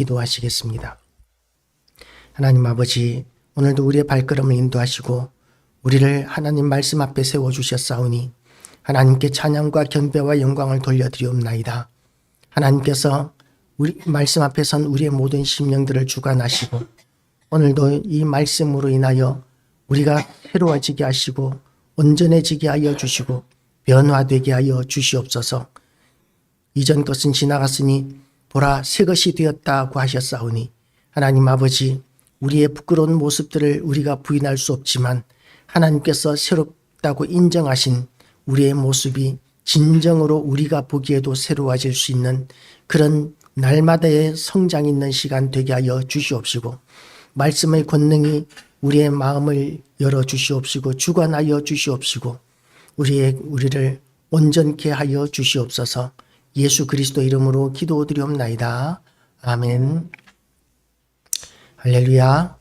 기도하시겠습니다. 하나님 아버지, 오늘도 우리의 발걸음을 인도하시고 우리를 하나님 말씀 앞에 세워주셨사오니 하나님께 찬양과 경배와 영광을 돌려드리옵나이다. 하나님께서 우리 말씀 앞에 선 우리의 모든 심령들을 주관하시고 오늘도 이 말씀으로 인하여 우리가 새로워지게 하시고 온전해지게 하여 주시고 변화되게 하여 주시옵소서. 이전 것은 지나갔으니 보라 새 것이 되었다고 하셨사오니 하나님 아버지, 우리의 부끄러운 모습들을 우리가 부인할 수 없지만 하나님께서 새롭다고 인정하신 우리의 모습이 진정으로 우리가 보기에도 새로워질 수 있는 그런 날마다의 성장 있는 시간 되게 하여 주시옵시고 말씀의 권능이 우리의 마음을 열어 주시옵시고 주관하여 주시옵시고 우리를 온전케 하여 주시옵소서. 예수 그리스도 이름으로 기도드리옵나이다. 아멘. 할렐루야.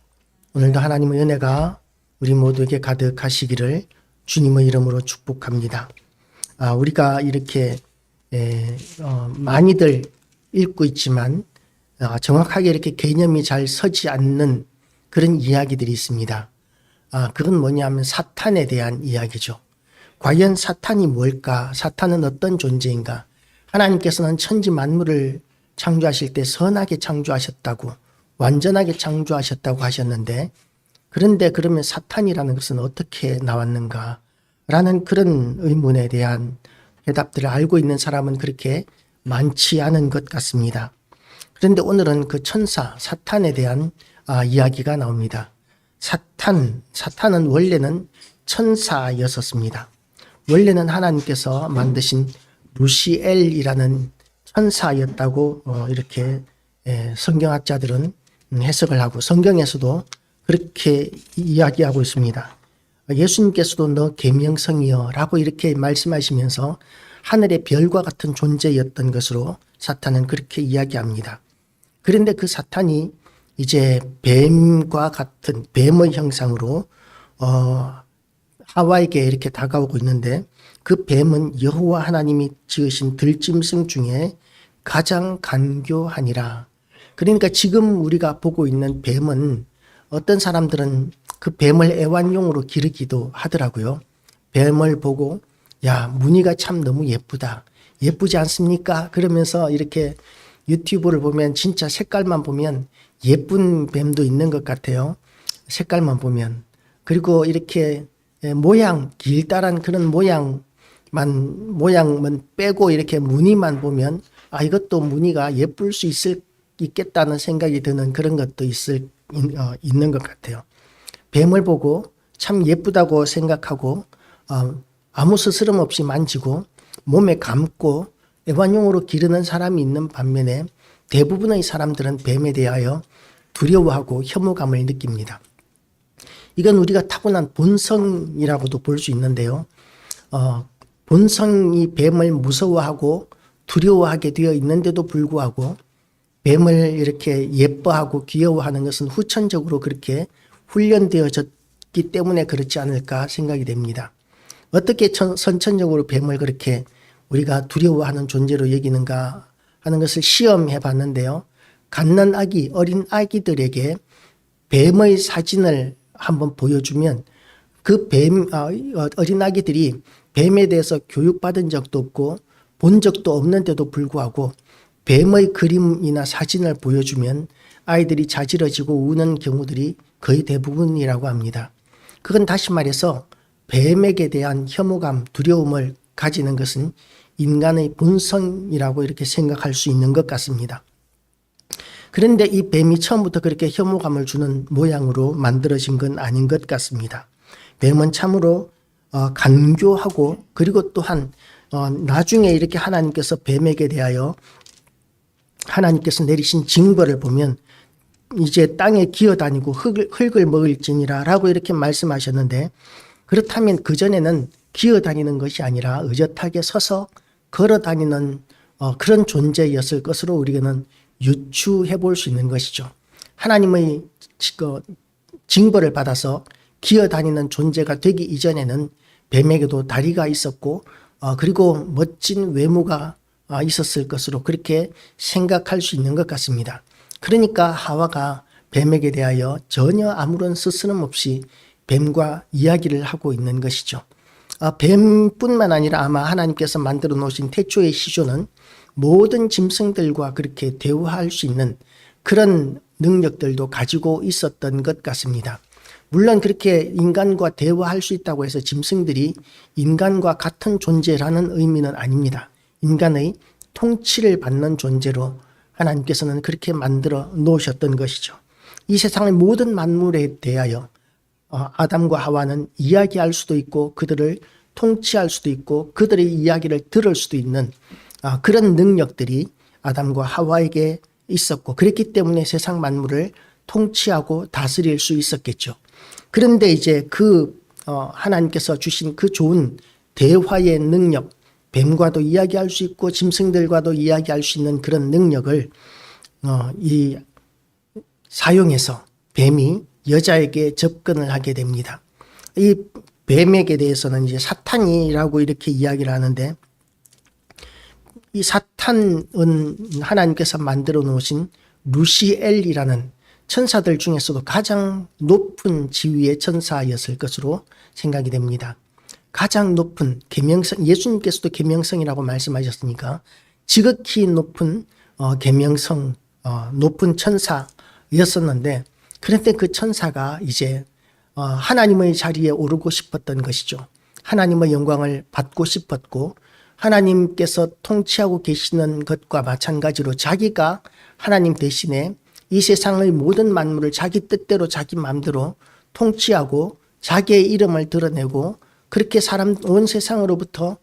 오늘도 하나님의 은혜가 우리 모두에게 가득하시기를 주님의 이름으로 축복합니다. 우리가 이렇게 많이들 읽고 있지만 정확하게 이렇게 개념이 잘 서지 않는 그런 이야기들이 있습니다. 그건 뭐냐면 사탄에 대한 이야기죠. 과연 사탄이 뭘까? 사탄은 어떤 존재인가? 하나님께서는 천지 만물을 창조하실 때 선하게 창조하셨다고, 완전하게 창조하셨다고 하셨는데, 그런데 그러면 사탄이라는 것은 어떻게 나왔는가? 라는 그런 의문에 대한 해답들을 알고 있는 사람은 그렇게 많지 않은 것 같습니다. 그런데 오늘은 그 천사, 사탄에 대한 이야기가 나옵니다. 사탄은 원래는 천사였었습니다. 원래는 하나님께서 만드신 루시엘이라는 천사였다고 이렇게 성경학자들은 해석을 하고 성경에서도 그렇게 이야기하고 있습니다. 예수님께서도 너 계명성이여 라고 이렇게 말씀하시면서 하늘의 별과 같은 존재였던 것으로 사탄은 그렇게 이야기합니다. 그런데 그 사탄이 이제 뱀과 같은 뱀의 형상으로 하와에게 이렇게 다가오고 있는데 그 뱀은 여호와 하나님이 지으신 들짐승 중에 가장 간교하니라. 그러니까 지금 우리가 보고 있는 뱀은 어떤 사람들은 그 뱀을 애완용으로 기르기도 하더라고요. 뱀을 보고 야, 무늬가 참 너무 예쁘다. 예쁘지 않습니까? 그러면서 이렇게 유튜브를 보면 진짜 색깔만 보면 예쁜 뱀도 있는 것 같아요. 색깔만 보면. 그리고 이렇게 모양, 길다란 그런 모양만 빼고 이렇게 무늬만 보면 이것도 무늬가 예쁠 수 있겠다는 생각이 드는 그런 것도 있는 것 같아요. 뱀을 보고 참 예쁘다고 생각하고 아무 스스럼 없이 만지고 몸에 감고 애완용으로 기르는 사람이 있는 반면에 대부분의 사람들은 뱀에 대하여 두려워하고 혐오감을 느낍니다. 이건 우리가 타고난 본성이라고도 볼 수 있는데요. 본성이 뱀을 무서워하고 두려워하게 되어 있는데도 불구하고 뱀을 이렇게 예뻐하고 귀여워하는 것은 후천적으로 그렇게 훈련되어졌기 때문에 그렇지 않을까 생각이 됩니다. 어떻게 선천적으로 뱀을 그렇게 우리가 두려워하는 존재로 여기는가 하는 것을 시험해 봤는데요. 갓난 아기, 어린 아기들에게 뱀의 사진을 한번 보여주면 그 어린 아기들이 뱀에 대해서 교육받은 적도 없고 본 적도 없는데도 불구하고 뱀의 그림이나 사진을 보여주면 아이들이 자지러지고 우는 경우들이 거의 대부분이라고 합니다. 그건 다시 말해서 뱀에게 대한 혐오감, 두려움을 가지는 것은 인간의 본성이라고 이렇게 생각할 수 있는 것 같습니다. 그런데 이 뱀이 처음부터 그렇게 혐오감을 주는 모양으로 만들어진 건 아닌 것 같습니다. 뱀은 참으로 간교하고 그리고 또한 나중에 이렇게 하나님께서 뱀에게 대하여 하나님께서 내리신 징벌을 보면 이제 땅에 기어다니고 흙을 먹을지니라 라고 이렇게 말씀하셨는데 그렇다면 그전에는 기어다니는 것이 아니라 의젓하게 서서 걸어다니는 그런 존재였을 것으로 우리는 유추해 볼 수 있는 것이죠. 하나님의 징벌을 받아서 기어다니는 존재가 되기 이전에는 뱀에게도 다리가 있었고 그리고 멋진 외모가 있었을 것으로 그렇게 생각할 수 있는 것 같습니다. 그러니까 하와가 뱀에게 대하여 전혀 아무런 스스럼 없이 뱀과 이야기를 하고 있는 것이죠. 뱀뿐만 아니라 아마 하나님께서 만들어 놓으신 태초의 시조는 모든 짐승들과 그렇게 대화할 수 있는 그런 능력들도 가지고 있었던 것 같습니다. 물론 그렇게 인간과 대화할 수 있다고 해서 짐승들이 인간과 같은 존재라는 의미는 아닙니다. 인간의 통치를 받는 존재로 하나님께서는 그렇게 만들어 놓으셨던 것이죠. 이 세상의 모든 만물에 대하여 아담과 하와는 이야기할 수도 있고 그들을 통치할 수도 있고 그들의 이야기를 들을 수도 있는 그런 능력들이 아담과 하와에게 있었고 그랬기 때문에 세상 만물을 통치하고 다스릴 수 있었겠죠. 그런데 이제 하나님께서 주신 그 좋은 대화의 능력, 뱀과도 이야기할 수 있고 짐승들과도 이야기할 수 있는 그런 능력을 사용해서 뱀이 여자에게 접근을 하게 됩니다. 이 뱀에게 대해서는 이제 사탄이라고 이렇게 이야기를 하는데 이 사탄은 하나님께서 만들어 놓으신 루시엘이라는 천사들 중에서도 가장 높은 지위의 천사였을 것으로 생각이 됩니다. 가장 높은 계명성, 예수님께서도 계명성이라고 말씀하셨으니까 지극히 높은 계명성, 높은 천사였었는데 그런데 그 천사가 이제 하나님의 자리에 오르고 싶었던 것이죠. 하나님의 영광을 받고 싶었고 하나님께서 통치하고 계시는 것과 마찬가지로 자기가 하나님 대신에 이 세상의 모든 만물을 자기 뜻대로 자기 마음대로 통치하고 자기의 이름을 드러내고 그렇게 온 세상으로부터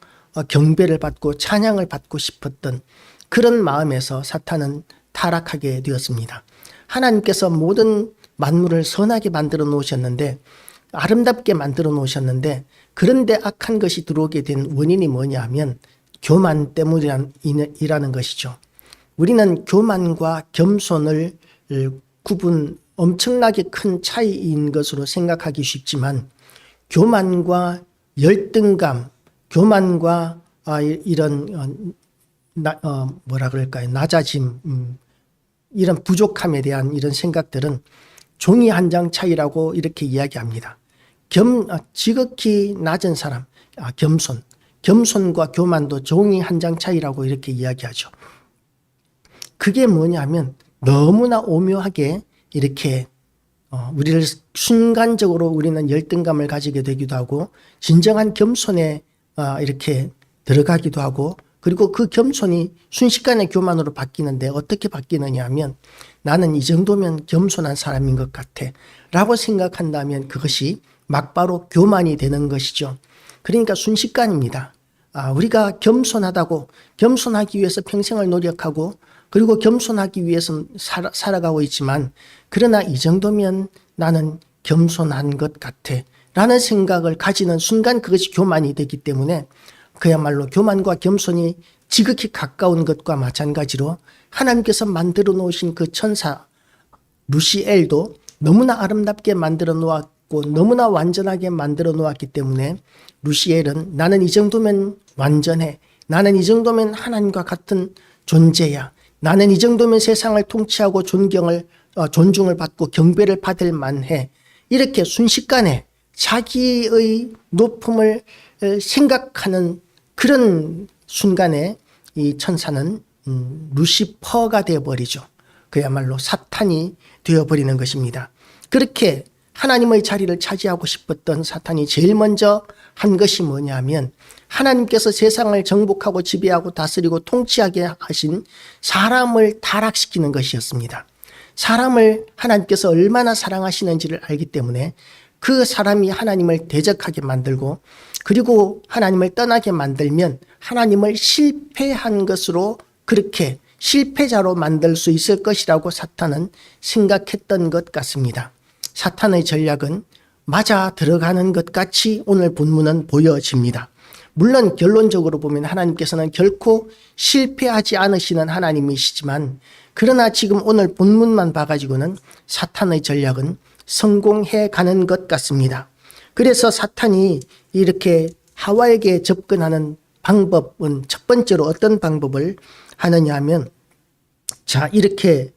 경배를 받고 찬양을 받고 싶었던 그런 마음에서 사탄은 타락하게 되었습니다. 하나님께서 모든 만물을 선하게 만들어 놓으셨는데 아름답게 만들어 놓으셨는데 그런데 악한 것이 들어오게 된 원인이 뭐냐 하면 교만 때문이라는 것이죠. 우리는 교만과 겸손을 엄청나게 큰 차이인 것으로 생각하기 쉽지만 교만과 열등감, 교만과 이런 뭐라 그럴까요? 낮아짐, 이런 부족함에 대한 이런 생각들은 종이 한 장 차이라고 이렇게 이야기합니다. 지극히 낮은 사람, 겸손과 교만도 종이 한 장 차이라고 이렇게 이야기하죠. 그게 뭐냐면 너무나 오묘하게 이렇게 우리를 순간적으로 우리는 열등감을 가지게 되기도 하고 진정한 겸손에 이렇게 들어가기도 하고 그리고 그 겸손이 순식간에 교만으로 바뀌는데 어떻게 바뀌느냐 하면 나는 이 정도면 겸손한 사람인 것 같아 라고 생각한다면 그것이 막바로 교만이 되는 것이죠. 그러니까 순식간입니다. 우리가 겸손하기 위해서 평생을 노력하고 그리고 겸손하기 위해서 살아가고 있지만 그러나 이 정도면 나는 겸손한 것 같아 라는 생각을 가지는 순간 그것이 교만이 되기 때문에 그야말로 교만과 겸손이 지극히 가까운 것과 마찬가지로 하나님께서 만들어 놓으신 그 천사 루시엘도 너무나 아름답게 만들어 놓았고 너무나 완전하게 만들어 놓았기 때문에 루시엘은 나는 이 정도면 완전해. 나는 이 정도면 하나님과 같은 존재야. 나는 이 정도면 세상을 통치하고 존중을 받고 경배를 받을 만해. 이렇게 순식간에 자기의 높음을 생각하는 그런 순간에 이 천사는 루시퍼가 되어버리죠. 그야말로 사탄이 되어버리는 것입니다. 그렇게 하나님의 자리를 차지하고 싶었던 사탄이 제일 먼저 한 것이 뭐냐면 하나님께서 세상을 정복하고 지배하고 다스리고 통치하게 하신 사람을 타락시키는 것이었습니다. 사람을 하나님께서 얼마나 사랑하시는지를 알기 때문에 그 사람이 하나님을 대적하게 만들고 그리고 하나님을 떠나게 만들면 하나님을 실패한 것으로 그렇게 실패자로 만들 수 있을 것이라고 사탄은 생각했던 것 같습니다. 사탄의 전략은 맞아 들어가는 것 같이 오늘 본문은 보여집니다. 물론 결론적으로 보면 하나님께서는 결코 실패하지 않으시는 하나님이시지만 그러나 지금 오늘 본문만 봐가지고는 사탄의 전략은 성공해 가는 것 같습니다. 그래서 사탄이 이렇게 하와에게 접근하는 방법은 첫 번째로 어떤 방법을 하느냐 하면 이렇게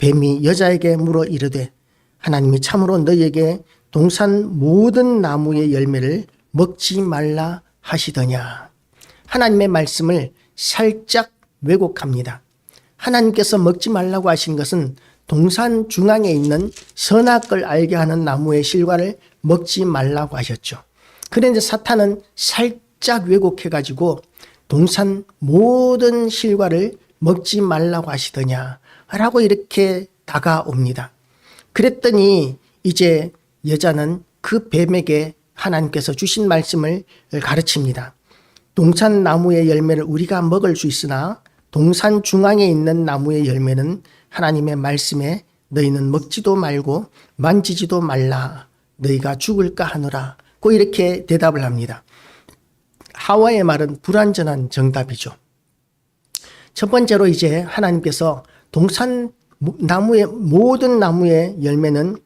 뱀이 여자에게 물어 이르되 하나님이 참으로 너희에게 동산 모든 나무의 열매를 먹지 말라 하시더냐. 하나님의 말씀을 살짝 왜곡합니다. 하나님께서 먹지 말라고 하신 것은 동산 중앙에 있는 선악을 알게 하는 나무의 실과를 먹지 말라고 하셨죠. 그런데 사탄은 살짝 왜곡해가지고 동산 모든 실과를 먹지 말라고 하시더냐 라고 이렇게 다가옵니다. 그랬더니 이제 여자는 그 뱀에게 하나님께서 주신 말씀을 가르칩니다. 동산 나무의 열매를 우리가 먹을 수 있으나 동산 중앙에 있는 나무의 열매는 하나님의 말씀에 너희는 먹지도 말고 만지지도 말라. 너희가 죽을까 하노라. 고 이렇게 대답을 합니다. 하와의 말은 불완전한 정답이죠. 첫 번째로 이제 하나님께서 동산 나무의 모든 나무의 열매는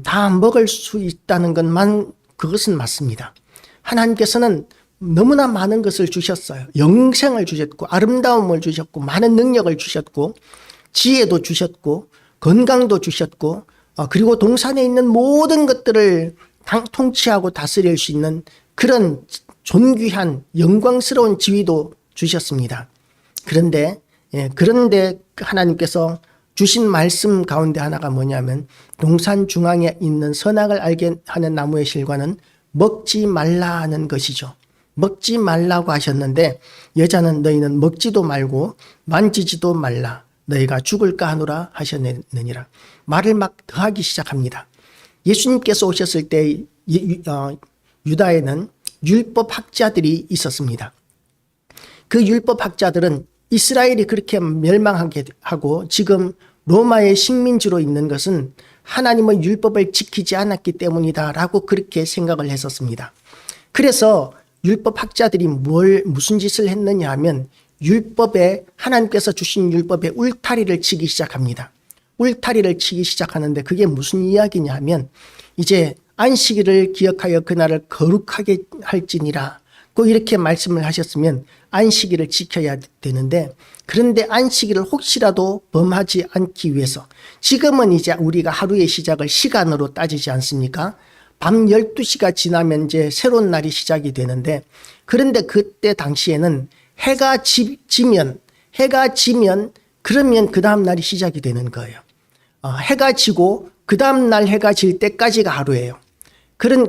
다 먹을 수 있다는 것만 그것은 맞습니다. 하나님께서는 너무나 많은 것을 주셨어요. 영생을 주셨고 아름다움을 주셨고 많은 능력을 주셨고 지혜도 주셨고 건강도 주셨고 그리고 동산에 있는 모든 것들을 통치하고 다스릴 수 있는 그런 존귀한 영광스러운 지위도 주셨습니다. 그런데 하나님께서 주신 말씀 가운데 하나가 뭐냐면 동산 중앙에 있는 선악을 알게 하는 나무의 실과는 먹지 말라 하는 것이죠. 먹지 말라고 하셨는데 여자는 너희는 먹지도 말고 만지지도 말라. 너희가 죽을까 하노라 하셨느니라. 말을 막 더하기 시작합니다. 예수님께서 오셨을 때 유다에는 율법학자들이 있었습니다. 그 율법학자들은 이스라엘이 그렇게 멸망하게 하고 지금 로마의 식민지로 있는 것은 하나님의 율법을 지키지 않았기 때문이다라고 그렇게 생각을 했었습니다. 그래서 율법학자들이 무슨 짓을 했느냐 하면 하나님께서 주신 율법에 울타리를 치기 시작합니다. 울타리를 치기 시작하는데 그게 무슨 이야기냐 하면 이제 안식일을 기억하여 그날을 거룩하게 할지니라 고 이렇게 말씀을 하셨으면 안식일을 지켜야 되는데 그런데 안식일을 혹시라도 범하지 않기 위해서 지금은 이제 우리가 하루의 시작을 시간으로 따지지 않습니까? 밤 12시가 지나면 이제 새로운 날이 시작이 되는데 그런데 그때 당시에는 해가 지면 그러면 그 다음 날이 시작이 되는 거예요. 해가 지고 그 다음 날 해가 질 때까지가 하루예요.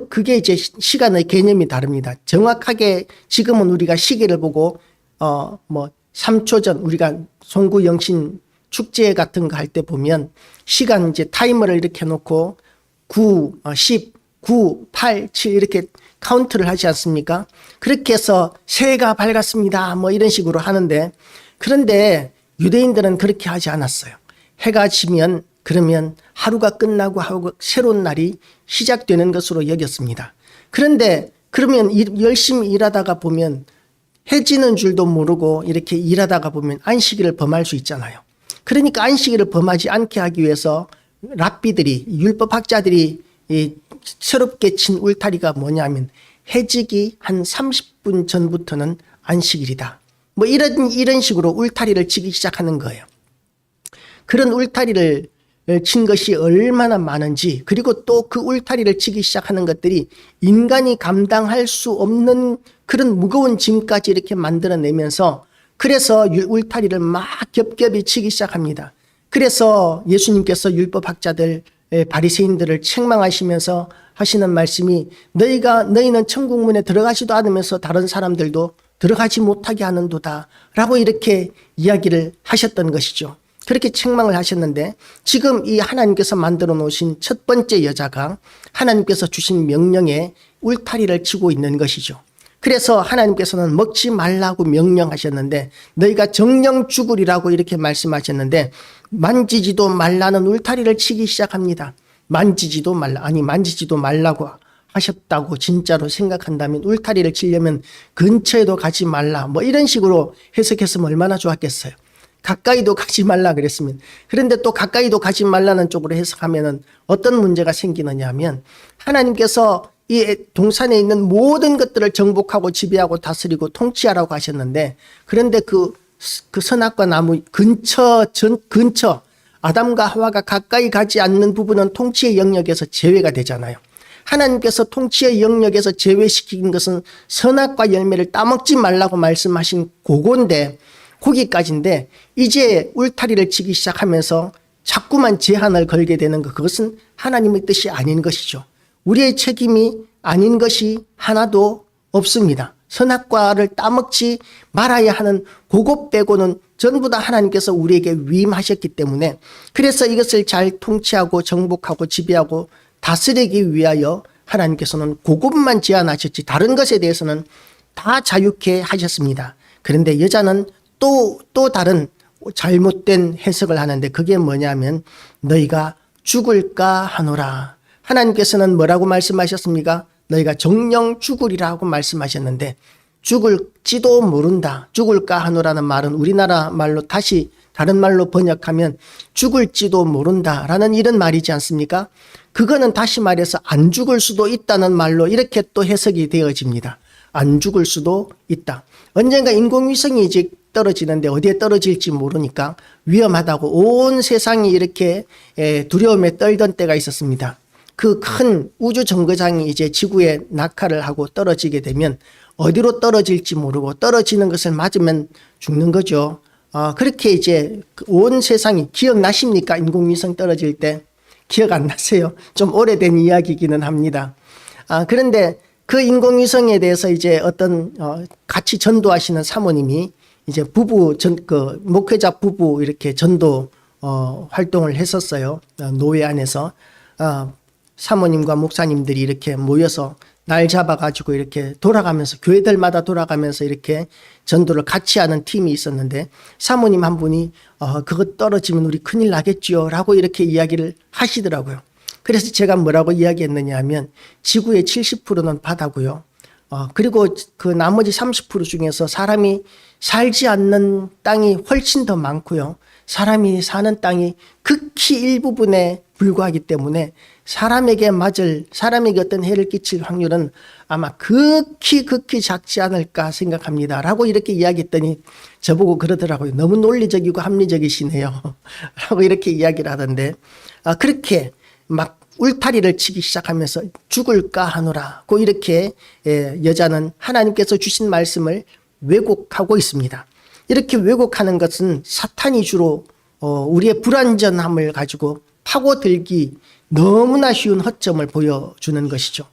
그게 이제 시간의 개념이 다릅니다. 정확하게 지금은 우리가 시계를 보고 3초 전 우리가 송구 영신 축제 같은 거 할 때 보면 시간 이제 타이머를 이렇게 놓고 9, 10, 9, 8, 7 이렇게 카운트를 하지 않습니까? 그렇게 해서 새해가 밝았습니다. 이런 식으로 하는데 그런데 유대인들은 그렇게 하지 않았어요. 해가 지면 그러면 하루가 끝나고 하고 새로운 날이 시작되는 것으로 여겼습니다. 그런데 그러면 열심히 일하다가 보면 해지는 줄도 모르고 이렇게 일하다가 보면 안식일을 범할 수 있잖아요. 그러니까 안식일을 범하지 않게 하기 위해서 랍비들이 율법학자들이 새롭게 친 울타리가 뭐냐면 해지기 한 30분 전부터는 안식일이다. 이런 식으로 울타리를 치기 시작하는 거예요. 그런 울타리를 친 것이 얼마나 많은지 그리고 또 그 울타리를 치기 시작하는 것들이 인간이 감당할 수 없는 그런 무거운 짐까지 이렇게 만들어내면서 그래서 울타리를 막 겹겹이 치기 시작합니다. 그래서 예수님께서 율법학자들 바리새인들을 책망하시면서 하시는 말씀이 너희는 천국 문에 들어가지도 않으면서 다른 사람들도 들어가지 못하게 하는도다 라고 이렇게 이야기를 하셨던 것이죠. 그렇게 책망을 하셨는데 지금 이 하나님께서 만들어 놓으신 첫 번째 여자가 하나님께서 주신 명령에 울타리를 치고 있는 것이죠. 그래서 하나님께서는 먹지 말라고 명령하셨는데 너희가 정령 죽으리라고 이렇게 말씀하셨는데 만지지도 말라는 울타리를 치기 시작합니다. 만지지도 말라고 하셨다고 진짜로 생각한다면 울타리를 치려면 근처에도 가지 말라 이런 식으로 해석했으면 얼마나 좋았겠어요. 가까이도 가지 말라 그랬으면. 그런데 또 가까이도 가지 말라는 쪽으로 해석하면은 어떤 문제가 생기느냐 하면 하나님께서 이 동산에 있는 모든 것들을 정복하고 지배하고 다스리고 통치하라고 하셨는데 그런데 그 선악과 나무 근처 아담과 하와가 가까이 가지 않는 부분은 통치의 영역에서 제외가 되잖아요. 하나님께서 통치의 영역에서 제외시킨 것은 선악과 열매를 따먹지 말라고 말씀하신 그건데, 거기까지인데 이제 울타리를 치기 시작하면서 자꾸만 제한을 걸게 되는 것, 그것은 하나님의 뜻이 아닌 것이죠. 우리의 책임이 아닌 것이 하나도 없습니다. 선악과를 따먹지 말아야 하는 그것 빼고는 전부 다 하나님께서 우리에게 위임하셨기 때문에, 그래서 이것을 잘 통치하고 정복하고 지배하고 다스리기 위하여 하나님께서는 그것만 제한하셨지 다른 것에 대해서는 다 자유케 하셨습니다. 그런데 여자는 또 다른 잘못된 해석을 하는데, 그게 뭐냐면 너희가 죽을까 하노라. 하나님께서는 뭐라고 말씀하셨습니까? 너희가 정령 죽으리라고 말씀하셨는데, 죽을지도 모른다. 죽을까 하노라는 말은 우리나라 말로 다시 다른 말로 번역하면 죽을지도 모른다라는 이런 말이지 않습니까? 그거는 다시 말해서 안 죽을 수도 있다는 말로 이렇게 또 해석이 되어집니다. 안 죽을 수도 있다. 언젠가 인공위성이 이제 떨어지는데 어디에 떨어질지 모르니까 위험하다고 온 세상이 이렇게 두려움에 떨던 때가 있었습니다. 그 큰 우주 정거장이 이제 지구에 낙하를 하고 떨어지게 되면 어디로 떨어질지 모르고 떨어지는 것을 맞으면 죽는 거죠. 그렇게 이제 온 세상이, 기억나십니까? 인공위성 떨어질 때. 기억 안 나세요? 좀 오래된 이야기이기는 합니다. 그런데 그 인공위성에 대해서 이제 어떤 같이 전도하시는 사모님이 이제 목회자 부부 이렇게 전도 활동을 했었어요. 노회 안에서 사모님과 목사님들이 이렇게 모여서 날 잡아가지고 이렇게 돌아가면서, 교회들마다 돌아가면서 이렇게 전도를 같이 하는 팀이 있었는데, 사모님 한 분이 그거 떨어지면 우리 큰일 나겠지요 라고 이렇게 이야기를 하시더라고요. 그래서 제가 뭐라고 이야기했느냐 하면, 지구의 70%는 바다고요. 그리고 그 나머지 30% 중에서 사람이 살지 않는 땅이 훨씬 더 많고요. 사람이 사는 땅이 극히 일부분에 불과하기 때문에 사람에게 어떤 해를 끼칠 확률은 아마 극히 작지 않을까 생각합니다 라고 이렇게 이야기했더니 저보고 그러더라고요. 너무 논리적이고 합리적이시네요 라고 이렇게 이야기를 하던데, 그렇게 막 울타리를 치기 시작하면서 죽을까 하노라고 이렇게 여자는 하나님께서 주신 말씀을 왜곡하고 있습니다. 이렇게 왜곡하는 것은 사탄이 주로 우리의 불완전함을 가지고 파고들기 너무나 쉬운 허점을 보여주는 것이죠.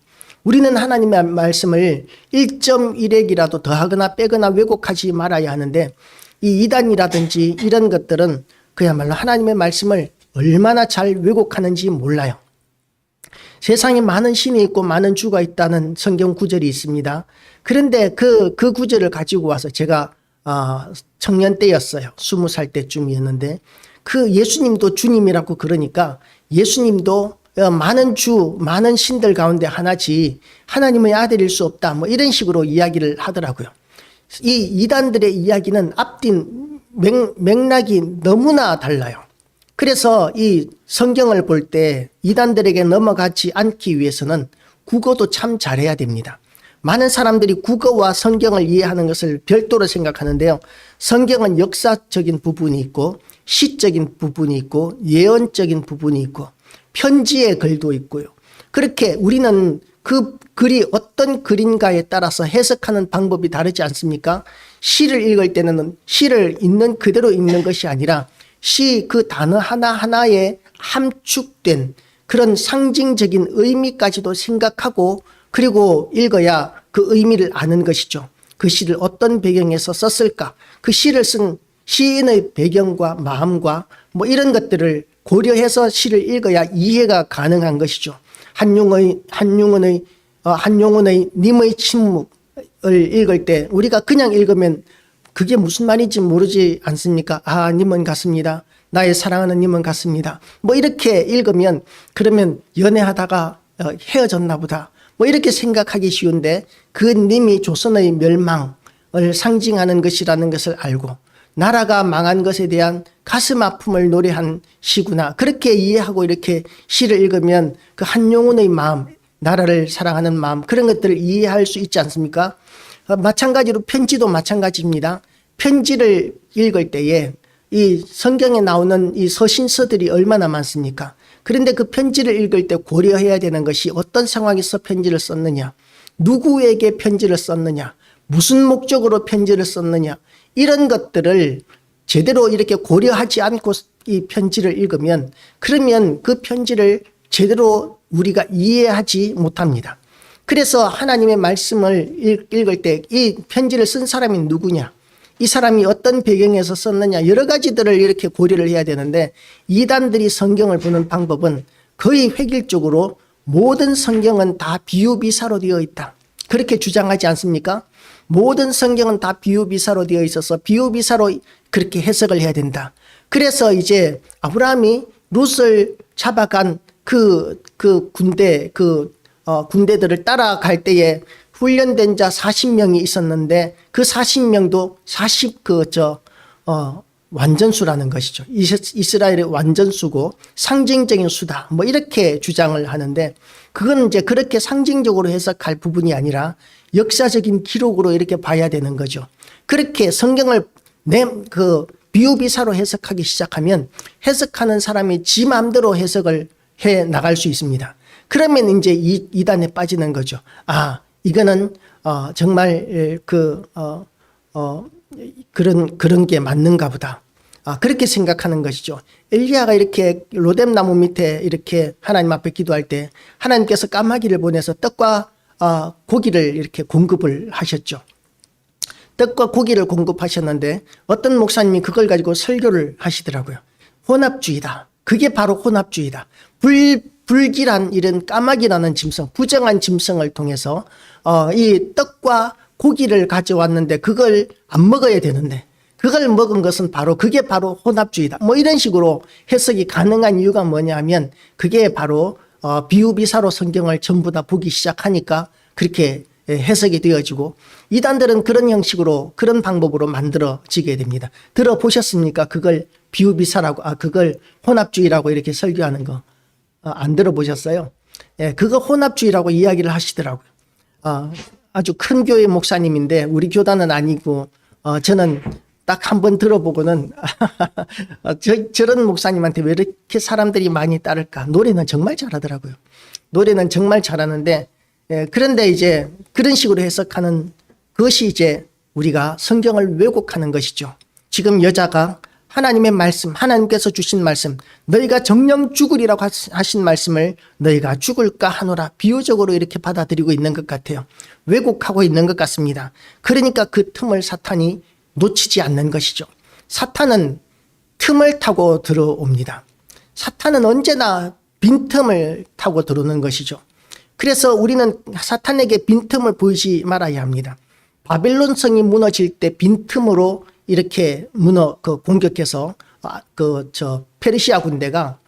우리는 하나님의 말씀을 1.1핵이라도 더하거나 빼거나 왜곡하지 말아야 하는데, 이 이단이라든지 이런 것들은 그야말로 하나님의 말씀을 얼마나 잘 왜곡하는지 몰라요. 세상에 많은 신이 있고 많은 주가 있다는 성경 구절이 있습니다. 그런데 그 구절을 가지고 와서 제가 청년 때였어요. 20살 때쯤이었는데, 그 예수님도 주님이라고 그러니까 예수님도 많은 많은 신들 가운데 하나지 하나님의 아들일 수 없다, 뭐 이런 식으로 이야기를 하더라고요. 이 이단들의 이야기는 앞뒤 맥락이 너무나 달라요. 그래서 이 성경을 볼 때 이단들에게 넘어가지 않기 위해서는 국어도 참 잘해야 됩니다. 많은 사람들이 국어와 성경을 이해하는 것을 별도로 생각하는데요. 성경은 역사적인 부분이 있고 시적인 부분이 있고 예언적인 부분이 있고 편지의 글도 있고요. 그렇게 우리는 그 글이 어떤 글인가에 따라서 해석하는 방법이 다르지 않습니까? 시를 읽을 때는 시를 있는 그대로 읽는 것이 아니라 시 그 단어 하나하나에 함축된 그런 상징적인 의미까지도 생각하고 그리고 읽어야 그 의미를 아는 것이죠. 그 시를 어떤 배경에서 썼을까? 그 시를 쓴 시인의 배경과 마음과 뭐 이런 것들을 고려해서 시를 읽어야 이해가 가능한 것이죠. 한용운의 님의 침묵을 읽을 때 우리가 그냥 읽으면 그게 무슨 말인지 모르지 않습니까? 아, 님은 같습니다. 나의 사랑하는 님은 같습니다. 뭐 이렇게 읽으면 그러면 연애하다가 헤어졌나 보다. 뭐 이렇게 생각하기 쉬운데 그 님이 조선의 멸망을 상징하는 것이라는 것을 알고 나라가 망한 것에 대한 가슴 아픔을 노래한 시구나. 그렇게 이해하고 이렇게 시를 읽으면 그 한용운의 마음, 나라를 사랑하는 마음 그런 것들을 이해할 수 있지 않습니까? 마찬가지로 편지도 마찬가지입니다. 편지를 읽을 때에 이 성경에 나오는 이 서신서들이 얼마나 많습니까? 그런데 그 편지를 읽을 때 고려해야 되는 것이 어떤 상황에서 편지를 썼느냐, 누구에게 편지를 썼느냐, 무슨 목적으로 편지를 썼느냐, 이런 것들을 제대로 이렇게 고려하지 않고 이 편지를 읽으면, 그러면 그 편지를 제대로 우리가 이해하지 못합니다. 그래서 하나님의 말씀을 읽을 때 이 편지를 쓴 사람이 누구냐, 이 사람이 어떤 배경에서 썼느냐, 여러 가지들을 이렇게 고려를 해야 되는데, 이단들이 성경을 보는 방법은 거의 획일적으로 모든 성경은 다 비유비사로 되어 있다, 그렇게 주장하지 않습니까? 모든 성경은 다 비유비사로 되어 있어서 비유비사로 그렇게 해석을 해야 된다. 그래서 이제 아브라함이 룻을 잡아간 그 군대들을 따라갈 때에 훈련된 자 40명이 있었는데, 그 40명도 완전수라는 것이죠. 이스라엘의 완전수고 상징적인 수다, 뭐 이렇게 주장을 하는데, 그건 이제 그렇게 상징적으로 해석할 부분이 아니라 역사적인 기록으로 이렇게 봐야 되는 거죠. 그렇게 성경을 비유비사로 해석하기 시작하면 해석하는 사람이 지 마음대로 해석을 해 나갈 수 있습니다. 그러면 이제 이단에 빠지는 거죠. 아, 이거는 정말 그런 게 맞는가 보다. 그렇게 생각하는 것이죠. 엘리야가 이렇게 로뎀나무 밑에 이렇게 하나님 앞에 기도할 때 하나님께서 까마귀를 보내서 떡과 고기를 이렇게 공급을 하셨죠. 떡과 고기를 공급하셨는데 어떤 목사님이 그걸 가지고 설교를 하시더라고요. 혼합주의다. 그게 바로 혼합주의다. 불길한 이런 까마귀라는 짐승, 부정한 짐승을 통해서 이 떡과 고기를 가져왔는데 그걸 안 먹어야 되는데 그걸 먹은 것은 그게 바로 혼합주의다. 뭐 이런 식으로 해석이 가능한 이유가 뭐냐면, 그게 바로 비유비사로 성경을 전부 다 보기 시작하니까 그렇게 해석이 되어지고, 이단들은 그런 형식으로, 그런 방법으로 만들어지게 됩니다. 들어보셨습니까? 그걸 비유비사라고, 그걸 혼합주의라고 이렇게 설교하는 거 안 들어보셨어요? 예, 그거 혼합주의라고 이야기를 하시더라고요. 아주 큰 교회 목사님인데 우리 교단은 아니고, 저는 딱 한 번 들어보고는 저런 목사님한테 왜 이렇게 사람들이 많이 따를까? 노래는 정말 잘하더라고요. 노래는 정말 잘하는데, 그런데 이제 그런 식으로 해석하는 것이 이제 우리가 성경을 왜곡하는 것이죠. 지금 여자가 하나님의 말씀, 하나님께서 주신 말씀, 너희가 정령 죽으리라고 하신 말씀을 너희가 죽을까 하노라, 비유적으로 이렇게 받아들이고 있는 것 같아요. 왜곡하고 있는 것 같습니다. 그러니까 그 틈을 사탄이 놓치지 않는 것이죠. 사탄은 틈을 타고 들어옵니다. 사탄은 언제나 빈틈을 타고 들어오는 것이죠. 그래서 우리는 사탄에게 빈틈을 보이지 말아야 합니다. 바벨론 성이 무너질 때 빈틈으로 이렇게 공격해서 페르시아 군대가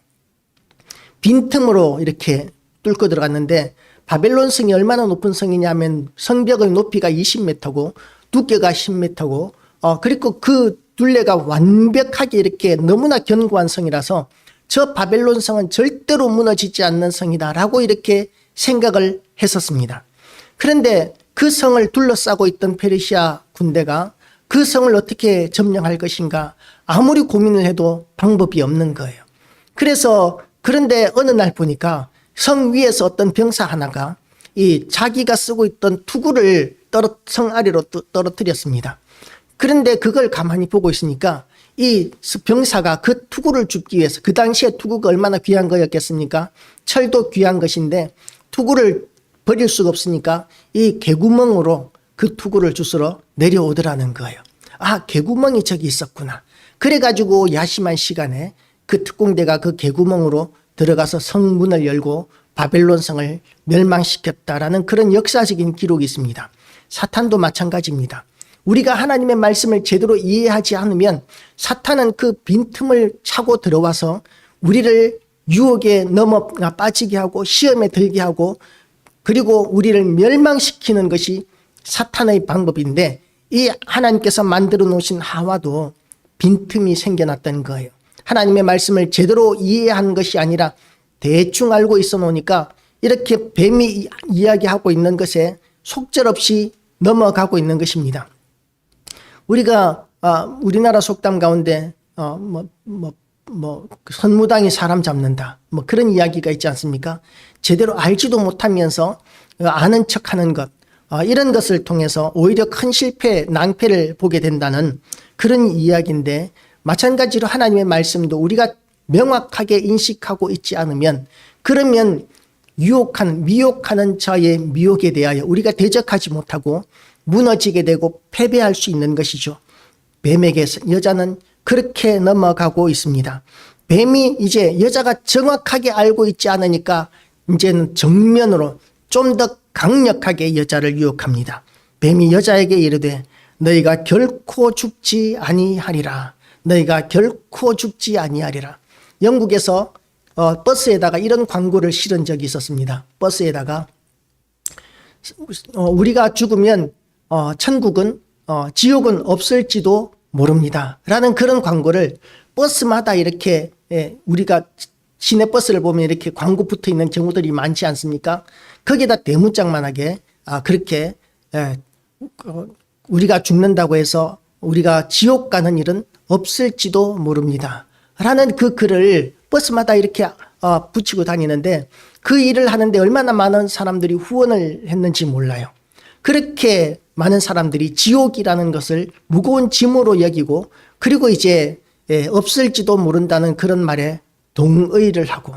빈틈으로 이렇게 뚫고 들어갔는데, 바벨론 성이 얼마나 높은 성이냐면 성벽의 높이가 20m고 두께가 10m고 그리고 그 둘레가 완벽하게 이렇게 너무나 견고한 성이라서 저 바벨론 성은 절대로 무너지지 않는 성이다라고 이렇게 생각을 했었습니다. 그런데 그 성을 둘러싸고 있던 페르시아 군대가 그 성을 어떻게 점령할 것인가 아무리 고민을 해도 방법이 없는 거예요. 그런데 어느 날 보니까 성 위에서 어떤 병사 하나가 이 자기가 쓰고 있던 투구를 성 아래로 떨어뜨렸습니다. 그런데 그걸 가만히 보고 있으니까 이 병사가 그 투구를 줍기 위해서, 그 당시에 투구가 얼마나 귀한 거였겠습니까? 철도 귀한 것인데 투구를 버릴 수가 없으니까 이 개구멍으로 그 투구를 주스러 내려오더라는 거예요. 개구멍이 저기 있었구나. 그래가지고 야심한 시간에 그 특공대가 그 개구멍으로 들어가서 성문을 열고 바벨론 성을 멸망시켰다라는 그런 역사적인 기록이 있습니다. 사탄도 마찬가지입니다. 우리가 하나님의 말씀을 제대로 이해하지 않으면 사탄은 그 빈틈을 차고 들어와서 우리를 유혹에 빠지게 하고 시험에 들게 하고, 그리고 우리를 멸망시키는 것이 사탄의 방법인데, 이 하나님께서 만들어 놓으신 하와도 빈틈이 생겨났던 거예요. 하나님의 말씀을 제대로 이해한 것이 아니라 대충 알고 있어 놓으니까 이렇게 뱀이 이야기하고 있는 것에 속절없이 넘어가고 있는 것입니다. 우리가 우리나라 속담 가운데 선무당이 사람 잡는다. 뭐 그런 이야기가 있지 않습니까? 제대로 알지도 못하면서 아는 척 하는 것. 이런 것을 통해서 오히려 큰 실패, 낭패를 보게 된다는 그런 이야기인데 마찬가지로 하나님의 말씀도 우리가 명확하게 인식하고 있지 않으면 그러면 미혹하는 자의 미혹에 대하여 우리가 대적하지 못하고 무너지게 되고 패배할 수 있는 것이죠. 뱀에게 여자는 그렇게 넘어가고 있습니다. 뱀이 이제 여자가 정확하게 알고 있지 않으니까 이제는 정면으로 좀 더 강력하게 여자를 유혹합니다. 뱀이 여자에게 이르되 너희가 결코 죽지 아니하리라. 너희가 결코 죽지 아니하리라. 영국에서 버스에다가 이런 광고를 실은 적이 있었습니다. 버스에다가 우리가 죽으면 천국은 지옥은 없을지도 모릅니다. 라는 그런 광고를 버스마다 이렇게 우리가 시내버스를 보면 이렇게 광고 붙어 있는 경우들이 많지 않습니까? 거기에다 대문짝만하게 그렇게 우리가 죽는다고 해서 우리가 지옥 가는 일은 없을지도 모릅니다. 라는 그 글을 버스마다 이렇게 붙이고 다니는데 그 일을 하는데 얼마나 많은 사람들이 후원을 했는지 몰라요. 그렇게 많은 사람들이 지옥이라는 것을 무거운 짐으로 여기고 그리고 이제 없을지도 모른다는 그런 말에 동의를 하고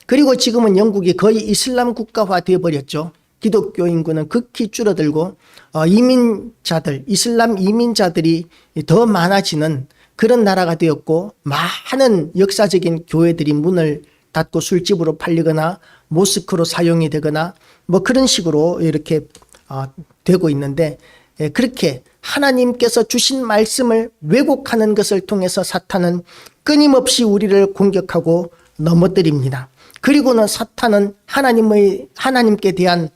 그리고 지금은 영국이 거의 이슬람 국가화 되어버렸죠. 기독교 인구는 극히 줄어들고 이민자들, 이슬람 이민자들이 더 많아지는 그런 나라가 되었고 많은 역사적인 교회들이 문을 닫고 술집으로 팔리거나 모스크로 사용이 되거나 뭐 그런 식으로 이렇게 되고 있는데 그렇게 하나님께서 주신 말씀을 왜곡하는 것을 통해서 사탄은 끊임없이 우리를 공격하고 넘어뜨립니다. 그리고는 사탄은 하나님께 대한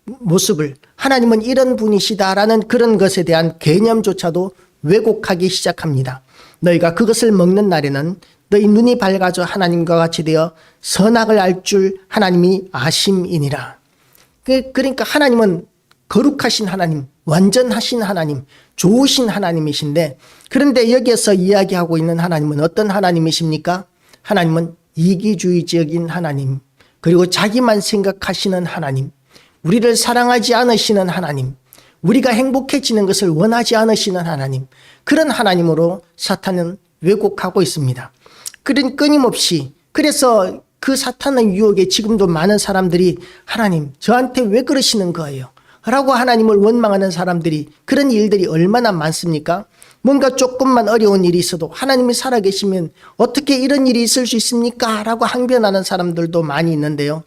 모습을 하나님은 이런 분이시다라는 그런 것에 대한 개념조차도 왜곡하기 시작합니다. 너희가 그것을 먹는 날에는 너희 눈이 밝아져 하나님과 같이 되어 선악을 알 줄 하나님이 아심이니라. 그러니까 하나님은 거룩하신 하나님, 완전하신 하나님, 좋으신 하나님이신데 그런데 여기에서 이야기하고 있는 하나님은 어떤 하나님이십니까? 하나님은 이기주의적인 하나님, 그리고 자기만 생각하시는 하나님, 우리를 사랑하지 않으시는 하나님, 우리가 행복해지는 것을 원하지 않으시는 하나님, 그런 하나님으로 사탄은 왜곡하고 있습니다. 끊임없이 그래서 그 사탄의 유혹에 지금도 많은 사람들이 하나님 저한테 왜 그러시는 거예요? 라고 하나님을 원망하는 사람들이 그런 일들이 얼마나 많습니까? 뭔가 조금만 어려운 일이 있어도 하나님이 살아계시면 어떻게 이런 일이 있을 수 있습니까? 라고 항변하는 사람들도 많이 있는데요.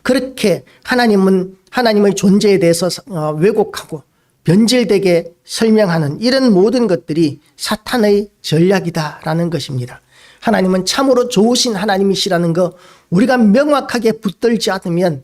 그렇게 하나님의 존재에 대해서 왜곡하고 변질되게 설명하는 이런 모든 것들이 사탄의 전략이다라는 것입니다. 하나님은 참으로 좋으신 하나님이시라는 거 우리가 명확하게 붙들지 않으면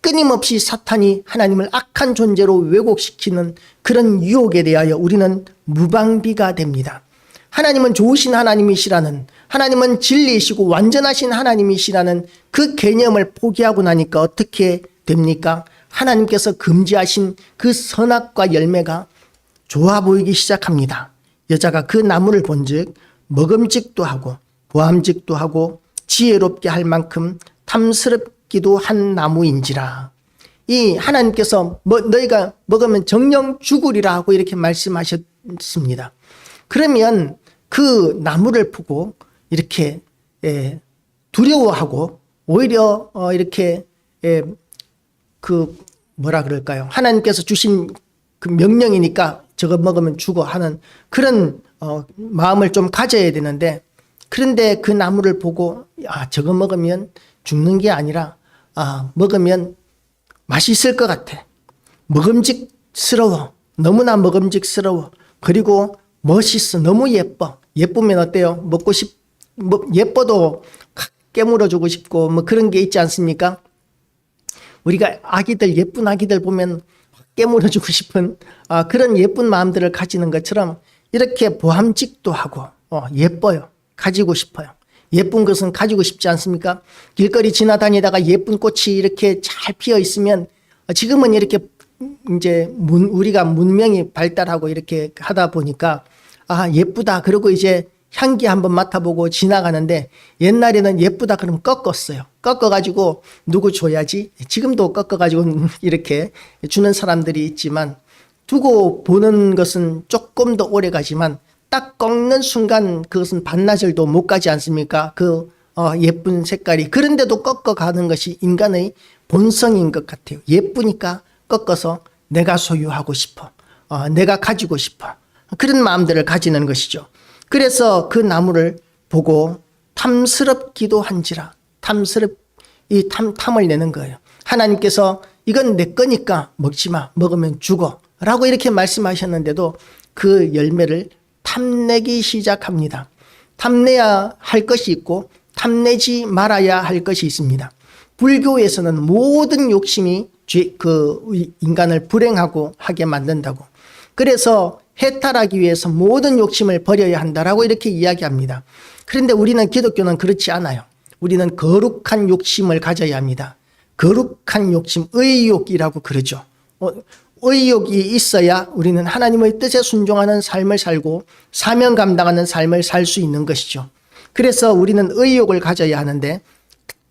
끊임없이 사탄이 하나님을 악한 존재로 왜곡시키는 그런 유혹에 대하여 우리는 무방비가 됩니다. 하나님은 좋으신 하나님이시라는, 하나님은 진리이시고 완전하신 하나님이시라는 그 개념을 포기하고 나니까 어떻게 됩니까? 하나님께서 금지하신 그 선악과 열매가 좋아 보이기 시작합니다. 여자가 그 나무를 본즉 먹음직도 하고 보암직도 하고 지혜롭게 할 만큼 탐스럽기도 한 나무인지라. 이 하나님께서 너희가 먹으면 정령 죽으리라 하고 이렇게 말씀하셨습니다. 그러면 그 나무를 보고 이렇게 두려워하고 오히려 이렇게 그 뭐라 그럴까요? 하나님께서 주신 그 명령이니까 저거 먹으면 죽어 하는 그런 마음을 좀 가져야 되는데, 그런데 그 나무를 보고 저거 먹으면 죽는 게 아니라 먹으면 맛있을 것 같아. 먹음직스러워. 너무나 먹음직스러워. 그리고 멋있어. 너무 예뻐. 예쁘면 어때요? 예뻐도 깨물어주고 싶고 뭐 그런 게 있지 않습니까? 우리가 예쁜 아기들 보면 깨물어주고 싶은 그런 예쁜 마음들을 가지는 것처럼 이렇게 보암직도 하고 예뻐요. 가지고 싶어요. 예쁜 것은 가지고 싶지 않습니까? 길거리 지나다니다가 예쁜 꽃이 이렇게 잘 피어 있으면 지금은 이렇게 이제 우리가 문명이 발달하고 이렇게 하다 보니까 아, 예쁘다. 그리고 이제 향기 한번 맡아보고 지나가는데 옛날에는 예쁘다 그러면 꺾었어요. 꺾어가지고 누구 줘야지? 지금도 꺾어가지고 이렇게 주는 사람들이 있지만 두고 보는 것은 조금 더 오래 가지만 딱 꺾는 순간 그것은 반나절도 못 가지 않습니까? 예쁜 색깔이. 그런데도 꺾어가는 것이 인간의 본성인 것 같아요. 예쁘니까 꺾어서 내가 소유하고 싶어. 내가 가지고 싶어. 그런 마음들을 가지는 것이죠. 그래서 그 나무를 보고 탐스럽기도 한지라. 탐을 내는 거예요. 하나님께서 이건 내 거니까 먹지 마. 먹으면 죽어. 라고 이렇게 말씀하셨는데도 그 열매를 탐내기 시작합니다. 탐내야 할 것이 있고 탐내지 말아야 할 것이 있습니다. 불교에서는 모든 욕심이 인간을 불행하고 하게 만든다고. 그래서 해탈하기 위해서 모든 욕심을 버려야 한다라고 이렇게 이야기합니다. 그런데 우리는 기독교는 그렇지 않아요. 우리는 거룩한 욕심을 가져야 합니다. 거룩한 욕심, 의욕이라고 그러죠. 의욕이 있어야 우리는 하나님의 뜻에 순종하는 삶을 살고 사명 감당하는 삶을 살 수 있는 것이죠. 그래서 우리는 의욕을 가져야 하는데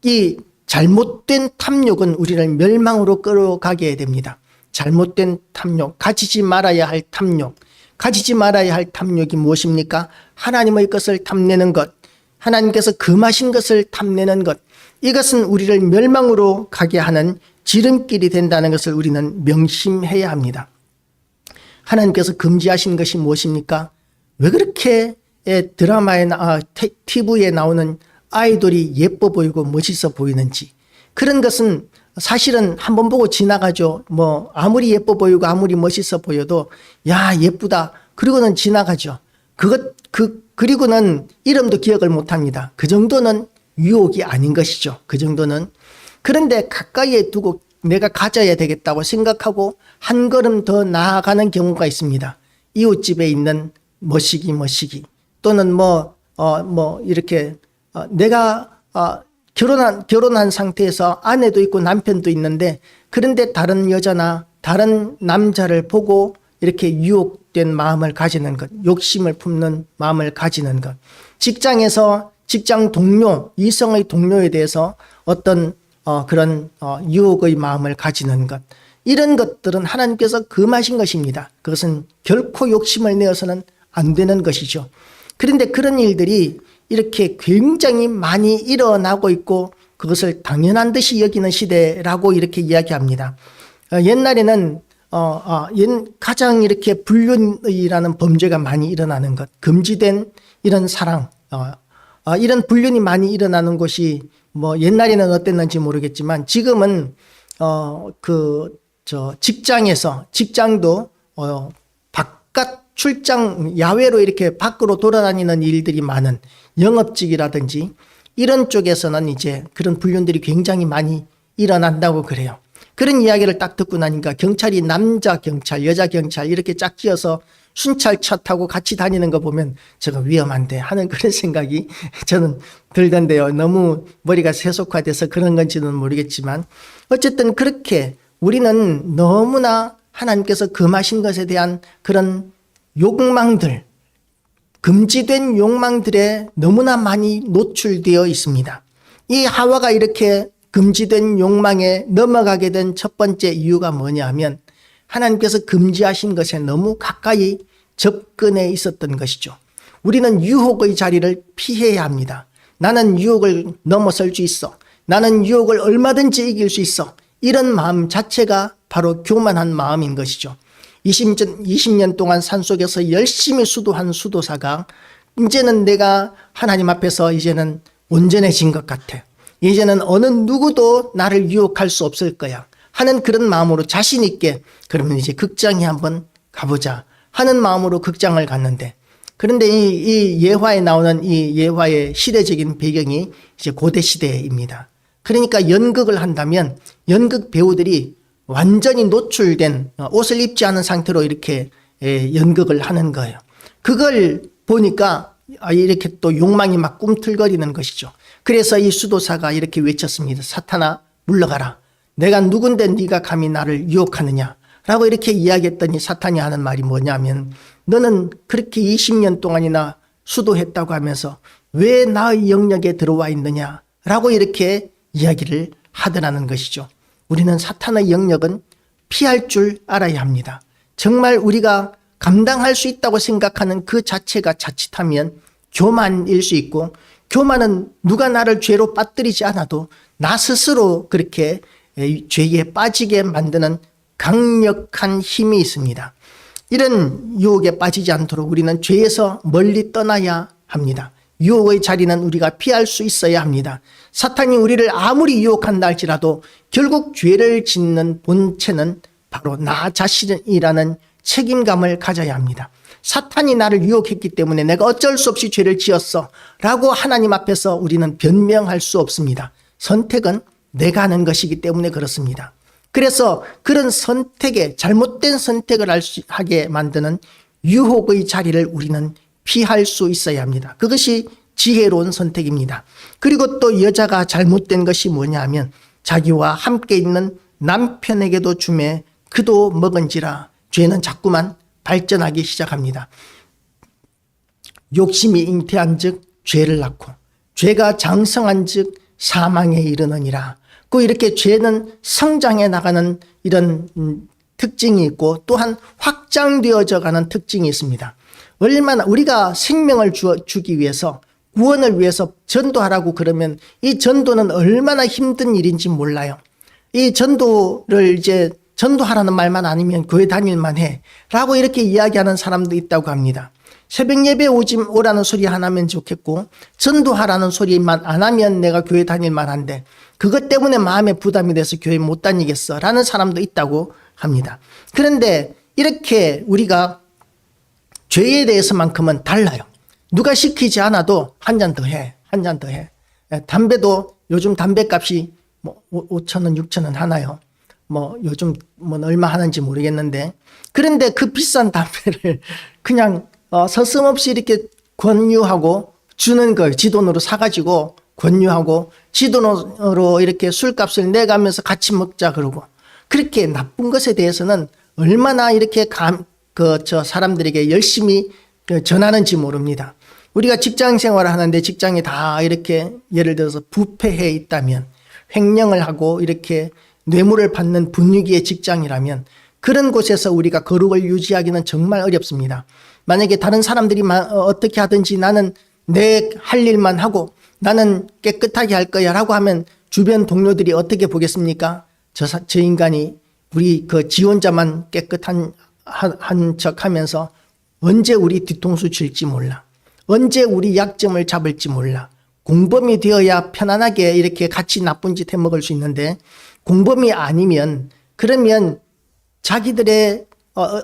이 잘못된 탐욕은 우리를 멸망으로 끌어가게 됩니다. 잘못된 탐욕, 가지지 말아야 할 탐욕. 가지지 말아야 할 탐욕이 무엇입니까? 하나님의 것을 탐내는 것, 하나님께서 금하신 것을 탐내는 것. 이것은 우리를 멸망으로 가게 하는 지름길이 된다는 것을 우리는 명심해야 합니다. 하나님께서 금지하신 것이 무엇입니까? 왜 그렇게 드라마에 TV에 나오는 아이돌이 예뻐 보이고 멋있어 보이는지. 그런 것은 사실은 한번 보고 지나가죠. 아무리 예뻐 보이고 아무리 멋있어 보여도 야, 예쁘다. 그리고는 지나가죠. 그리고는 이름도 기억을 못 합니다. 그 정도는 유혹이 아닌 것이죠. 그 정도는. 그런데 가까이에 두고 내가 가져야 되겠다고 생각하고 한 걸음 더 나아가는 경우가 있습니다. 이웃집에 있는 머시기 또는 이렇게 내가 결혼한 상태에서 아내도 있고 남편도 있는데 그런데 다른 여자나 다른 남자를 보고 이렇게 유혹된 마음을 가지는 것, 욕심을 품는 마음을 가지는 것. 직장에서 직장 동료, 이성의 동료에 대해서 어떤 그런 유혹의 마음을 가지는 것. 이런 것들은 하나님께서 금하신 것입니다. 그것은 결코 욕심을 내어서는 안 되는 것이죠. 그런데 그런 일들이 이렇게 굉장히 많이 일어나고 있고 그것을 당연한 듯이 여기는 시대라고 이렇게 이야기합니다. 옛날에는 가장 이렇게 불륜이라는 범죄가 많이 일어나는 것, 금지된 이런 사랑, 이런 불륜이 많이 일어나는 곳이 옛날에는 어땠는지 모르겠지만 지금은 직장도 바깥 출장 야외로 이렇게 밖으로 돌아다니는 일들이 많은 영업직이라든지 이런 쪽에서는 이제 그런 불륜들이 굉장히 많이 일어난다고 그래요. 그런 이야기를 딱 듣고 나니까 경찰이 남자 경찰, 여자 경찰 이렇게 짝지어서 순찰차 타고 같이 다니는 거 보면 저거 위험한데 하는 그런 생각이 저는 들던데요. 너무 머리가 세속화돼서 그런 건지는 모르겠지만 어쨌든 그렇게 우리는 너무나 하나님께서 금하신 것에 대한 그런 욕망들, 금지된 욕망들에 너무나 많이 노출되어 있습니다. 이 하와가 이렇게 금지된 욕망에 넘어가게 된 첫 번째 이유가 뭐냐 하면 하나님께서 금지하신 것에 너무 가까이 접근해 있었던 것이죠. 우리는 유혹의 자리를 피해야 합니다. 나는 유혹을 넘어설 수 있어. 나는 유혹을 얼마든지 이길 수 있어. 이런 마음 자체가 바로 교만한 마음인 것이죠. 20년 동안 산속에서 열심히 수도한 수도사가 이제는 내가 하나님 앞에서 이제는 온전해진 것 같아. 이제는 어느 누구도 나를 유혹할 수 없을 거야 하는 그런 마음으로 자신 있게 그러면 이제 극장에 한번 가보자 하는 마음으로 극장을 갔는데 그런데 이 예화에 나오는 이 예화의 시대적인 배경이 이제 고대 시대입니다. 그러니까 연극을 한다면 연극 배우들이 완전히 노출된 옷을 입지 않은 상태로 이렇게 연극을 하는 거예요. 그걸 보니까 이렇게 또 욕망이 막 꿈틀거리는 것이죠. 그래서 이 수도사가 이렇게 외쳤습니다. 사탄아 물러가라. 내가 누군데 네가 감히 나를 유혹하느냐 라고 이렇게 이야기했더니 사탄이 하는 말이 뭐냐면 너는 그렇게 20년 동안이나 수도했다고 하면서 왜 나의 영역에 들어와 있느냐 라고 이렇게 이야기를 하더라는 것이죠. 우리는 사탄의 영역은 피할 줄 알아야 합니다. 정말 우리가 감당할 수 있다고 생각하는 그 자체가 자칫하면 교만일 수 있고, 교만은 누가 나를 죄로 빠뜨리지 않아도 나 스스로 그렇게 죄에 빠지게 만드는 강력한 힘이 있습니다. 이런 유혹에 빠지지 않도록 우리는 죄에서 멀리 떠나야 합니다. 유혹의 자리는 우리가 피할 수 있어야 합니다. 사탄이 우리를 아무리 유혹한다 할지라도 결국 죄를 짓는 본체는 바로 나 자신이라는 책임감을 가져야 합니다. 사탄이 나를 유혹했기 때문에 내가 어쩔 수 없이 죄를 지었어 라고 하나님 앞에서 우리는 변명할 수 없습니다. 선택은 내가 하는 것이기 때문에 그렇습니다. 그래서 그런 선택에, 잘못된 선택을 하게 만드는 유혹의 자리를 우리는 피할 수 있어야 합니다. 그것이 지혜로운 선택입니다. 그리고 또 여자가 잘못된 것이 뭐냐 하면 자기와 함께 있는 남편에게도 주매 그도 먹은지라 죄는 자꾸만 발전하기 시작합니다. 욕심이 잉태한 즉 죄를 낳고 죄가 장성한 즉 사망에 이르느니라. 그 이렇게 죄는 성장해 나가는 이런 특징이 있고 또한 확장되어져 가는 특징이 있습니다. 얼마나 우리가 생명을 주기 위해서, 구원을 위해서 전도하라고 그러면 이 전도는 얼마나 힘든 일인지 몰라요. 이 전도를 이제 전도하라는 말만 아니면 교회 다닐만 해 라고 이렇게 이야기하는 사람도 있다고 합니다. 새벽 예배 오라는 소리 안 하면 좋겠고 전도하라는 소리만 안 하면 내가 교회 다닐만 한데 그것 때문에 마음에 부담이 돼서 교회 못 다니겠어 라는 사람도 있다고 합니다. 그런데 이렇게 우리가 죄에 대해서만큼은 달라요. 누가 시키지 않아도 한 잔 더 해, 한 잔 더 해. 담배도 요즘 담배값이 뭐 5,000원, 6,000원 하나요? 뭐 요즘 뭐 얼마 하는지 모르겠는데, 그런데 그 비싼 담배를 그냥 서슴없이 이렇게 권유하고 주는 거예요. 지 돈으로 사가지고 권유하고 지 돈으로 이렇게 술값을 내가면서 같이 먹자 그러고, 그렇게 나쁜 것에 대해서는 얼마나 이렇게 사람들에게 열심히 전하는지 모릅니다. 우리가 직장 생활을 하는데 직장에 다 이렇게 예를 들어서 부패해 있다면, 횡령을 하고 이렇게 뇌물을 받는 분위기의 직장이라면 그런 곳에서 우리가 거룩을 유지하기는 정말 어렵습니다. 만약에 다른 사람들이 어떻게 하든지 나는 내 할 일만 하고 나는 깨끗하게 할 거야 라고 하면 주변 동료들이 어떻게 보겠습니까? 저 인간이 우리 그 지원자만 깨끗한 척 하면서 언제 우리 뒤통수 칠지 몰라. 언제 우리 약점을 잡을지 몰라. 공범이 되어야 편안하게 이렇게 같이 나쁜 짓 해먹을 수 있는데, 공범이 아니면 그러면 자기들의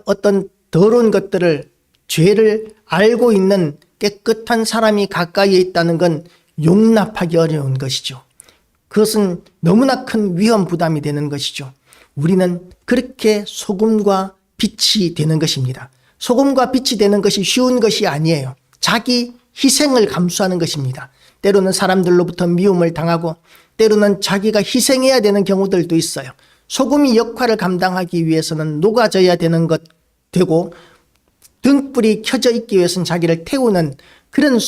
어떤 더러운 것들을, 죄를 알고 있는 깨끗한 사람이 가까이에 있다는 건 용납하기 어려운 것이죠. 그것은 너무나 큰 위험 부담이 되는 것이죠. 우리는 그렇게 소금과 빛이 되는 것입니다. 소금과 빛이 되는 것이 쉬운 것이 아니에요. 자기 희생을 감수하는 것입니다. 때로는 사람들로부터 미움을 당하고 때로는 자기가 희생해야 되는 경우들도 있어요. 소금이 역할을 감당하기 위해서는 녹아져야 되는 것 되고 등불이 켜져 있기 위해서는 자기를 태우는 그런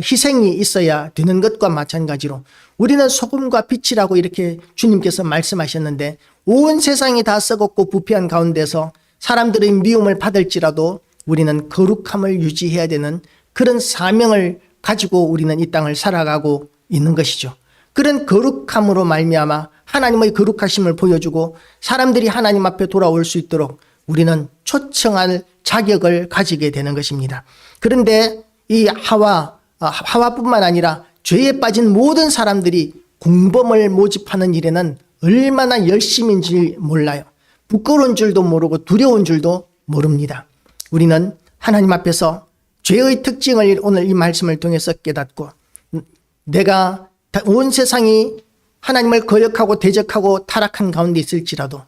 희생이 있어야 되는 것과 마찬가지로 우리는 소금과 빛이라고 이렇게 주님께서 말씀하셨는데, 온 세상이 다 썩었고 부패한 가운데서 사람들의 미움을 받을지라도 우리는 거룩함을 유지해야 되는 그런 사명을 가지고 우리는 이 땅을 살아가고 있는 것이죠. 그런 거룩함으로 말미암아 하나님의 거룩하심을 보여주고 사람들이 하나님 앞에 돌아올 수 있도록 우리는 초청할 자격을 가지게 되는 것입니다. 그런데 이 하와뿐만 아니라 죄에 빠진 모든 사람들이 공범을 모집하는 일에는 얼마나 열심인지 몰라요. 부끄러운 줄도 모르고 두려운 줄도 모릅니다. 우리는 하나님 앞에서 죄의 특징을 오늘 이 말씀을 통해서 깨닫고, 내가 온 세상이 하나님을 거역하고 대적하고 타락한 가운데 있을지라도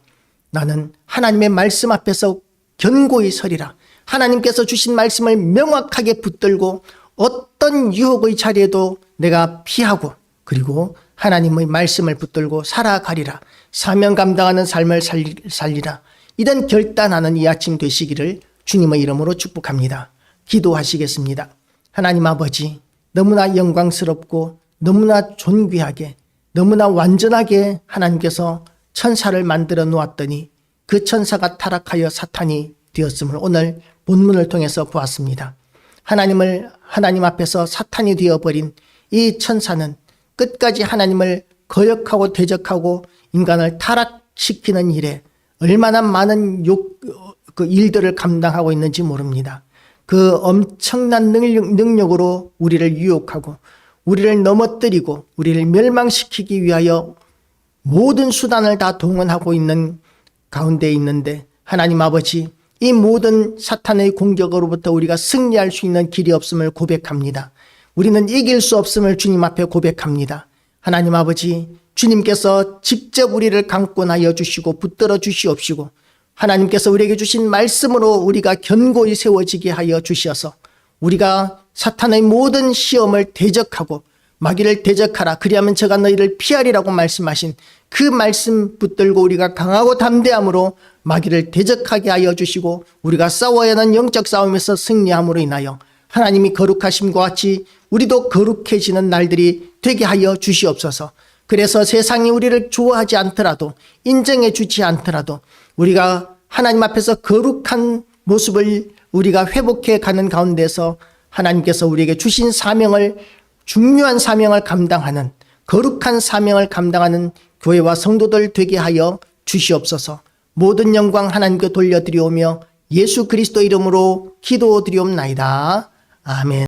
나는 하나님의 말씀 앞에서 견고히 서리라. 하나님께서 주신 말씀을 명확하게 붙들고 어떤 유혹의 자리에도 내가 피하고, 그리고 하나님의 말씀을 붙들고 살아가리라. 사명 감당하는 삶을 살리라. 이런 결단하는 이 아침 되시기를 주님의 이름으로 축복합니다. 기도하시겠습니다. 하나님 아버지, 너무나 영광스럽고 너무나 존귀하게 너무나 완전하게 하나님께서 천사를 만들어 놓았더니 그 천사가 타락하여 사탄이 되었음을 오늘 본문을 통해서 보았습니다. 하나님 앞에서 사탄이 되어버린 이 천사는 끝까지 하나님을 거역하고 대적하고 인간을 타락시키는 일에 얼마나 많은 일들을 감당하고 있는지 모릅니다. 그 엄청난 능력으로 우리를 유혹하고 우리를 넘어뜨리고 우리를 멸망시키기 위하여 모든 수단을 다 동원하고 있는 가운데 있는데 하나님 아버지, 이 모든 사탄의 공격으로부터 우리가 승리할 수 있는 길이 없음을 고백합니다. 우리는 이길 수 없음을 주님 앞에 고백합니다. 하나님 아버지, 주님께서 직접 우리를 강권하여 주시고 붙들어 주시옵시고 하나님께서 우리에게 주신 말씀으로 우리가 견고히 세워지게 하여 주셔서 우리가 사탄의 모든 시험을 대적하고 마귀를 대적하라, 그리하면 저가 너희를 피하리라고 말씀하신 그 말씀 붙들고 우리가 강하고 담대함으로 마귀를 대적하게 하여 주시고 우리가 싸워야 하는 영적 싸움에서 승리함으로 인하여 하나님이 거룩하심과 같이 우리도 거룩해지는 날들이 되게 하여 주시옵소서. 그래서 세상이 우리를 좋아하지 않더라도, 인정해 주지 않더라도 우리가 하나님 앞에서 거룩한 모습을 우리가 회복해 가는 가운데서 하나님께서 우리에게 주신 사명을, 중요한 사명을 감당하는, 거룩한 사명을 감당하는 교회와 성도들 되게 하여 주시옵소서. 모든 영광 하나님께 돌려드리오며 예수 그리스도 이름으로 기도드리옵나이다. 아멘.